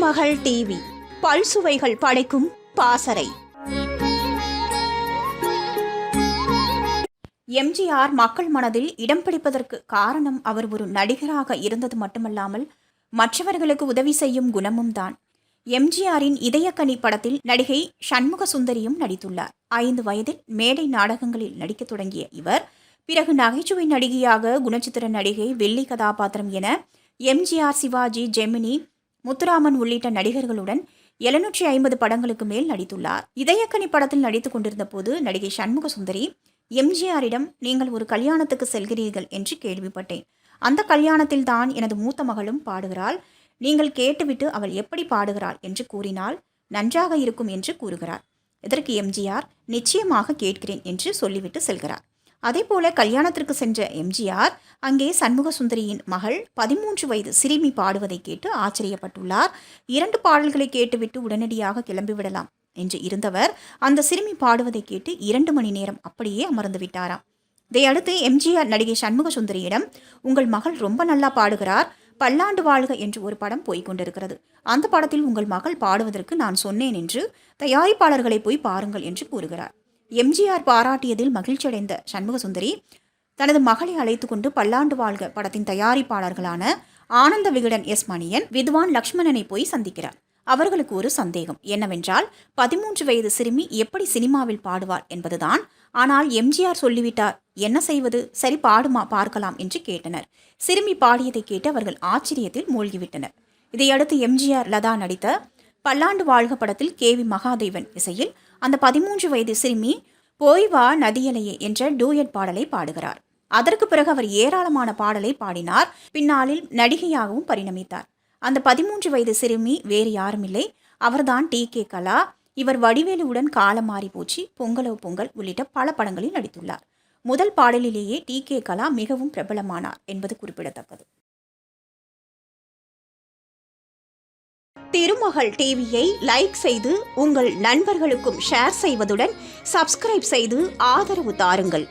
திருமகள் TV பல்சுவைகள் படைக்கும் பாசறை. எம்ஜிஆர் மக்கள் மனதில் இடம் பிடிப்பதற்கு காரணம் அவர் ஒரு நடிகராக இருந்தது மட்டுமல்லாமல் மற்றவர்களுக்கு உதவி செய்யும் குணமும் தான். எம்ஜிஆரின் இதயக்கனி படத்தில் நடிகை சண்முக சுந்தரியும் நடித்துள்ளார். 5 வயதில் மேடை நாடகங்களில் நடிக்கத் தொடங்கிய இவர் பிறகு நகைச்சுவை நடிகையாக, குணச்சித்திர நடிகை, வெள்ளி கதாபாத்திரம் என எம்ஜிஆர், சிவாஜி, ஜெமினி, முத்துராமன் உள்ளிட்ட நடிகர்களுடன் 750 படங்களுக்கு மேல் நடித்துள்ளார். இதயக்கனி படத்தில் நடித்துக் கொண்டிருந்த போது நடிகை சண்முக சுந்தரி எம்ஜிஆரிடம், நீங்கள் ஒரு கல்யாணத்துக்கு செல்கிறீர்கள் என்று கேள்விப்பட்டேன். அந்த கல்யாணத்தில் தான் எனது மூத்த மகளும் பாடுகிறாள். நீங்கள் கேட்டுவிட்டு அவள் எப்படி பாடுகிறாள் என்று கூறினால் நன்றாக இருக்கும் என்று கூறுகிறார். இதற்கு எம்ஜிஆர், நிச்சயமாக கேட்கிறேன் என்று சொல்லிவிட்டு செல்கிறார். அதேபோல கல்யாணத்திற்கு சென்ற எம்ஜிஆர் அங்கே சண்முக சுந்தரியின் மகள் 13 வயது சிறுமி பாடுவதை கேட்டு ஆச்சரியப்பட்டுள்ளார். 2 பாடல்களை கேட்டுவிட்டு உடனடியாக கிளம்பிவிடலாம் என்று இருந்தவர் அந்த சிறுமி பாடுவதை கேட்டு 2 மணி நேரம் அப்படியே அமர்ந்து விட்டாராம். இதையடுத்து எம்ஜிஆர் நடிகை சண்முக சுந்தரியிடம், உங்கள் மகள் ரொம்ப நல்லா பாடுகிறார், பல்லாண்டு வாழ்க என்று ஒரு படம் போய்கொண்டிருக்கிறது. அந்த படத்தில் உங்கள் மகள் பாடுவதற்கு நான் சொன்னேன் என்று தயாரிப்பாளர்களை போய் பாருங்கள் என்று கூறுகிறார். எம்ஜிஆர் பாராட்டியதில் மகிழ்ச்சியடைந்த சண்முக சுந்தரி தனது மகளை அழைத்து கொண்டு பல்லாண்டு வாழ்க படத்தின் தயாரிப்பாளர்களான ஆனந்த விகடன் எஸ் மணியன், வித்வான் லக்ஷ்மணனை போய் சந்திக்கிறார். அவர்களுக்கு ஒரு சந்தேகம் என்னவென்றால், 13 வயது சிறுமி எப்படி சினிமாவில் பாடுவார் என்பதுதான். ஆனால் எம்ஜிஆர் சொல்லிவிட்டார், என்ன செய்வது, சரி பாடுமா பார்க்கலாம் என்று கேட்டனர். சிறுமி பாடியதை கேட்டு அவர்கள் ஆச்சரியத்தில் மூழ்கிவிட்டனர். இதையடுத்து எம்ஜிஆர், லதா நடித்த பல்லாண்டு வாழ்க படத்தில் KV மகாதேவன் இசையில் அந்த 13 வயது சிறுமி போய் வா நதியலையே என்ற டூயட் பாடலை பாடுகிறார். அதற்கு பிறகு அவர் ஏராளமான பாடலை பாடினார். பின்னாளில் நடிகையாகவும் பரிணமித்தார். அந்த 13 வயது சிறுமி வேறு யாருமில்லை, அவர்தான் TK கலா. இவர் வடிவேலுவுடன் காலம் மாறி போச்சு, பொங்கலோ பொங்கல் உள்ளிட்ட பல படங்களில் நடித்துள்ளார். முதல் பாடலிலேயே TK கலா மிகவும் பிரபலமானார் என்பது குறிப்பிடத்தக்கது. திருமகள் டிவியை லைக் செய்து உங்கள் நண்பர்களுக்கும் ஷேர் செய்வதுடன் சப்ஸ்கிரைப் செய்து ஆதரவு தாருங்கள்.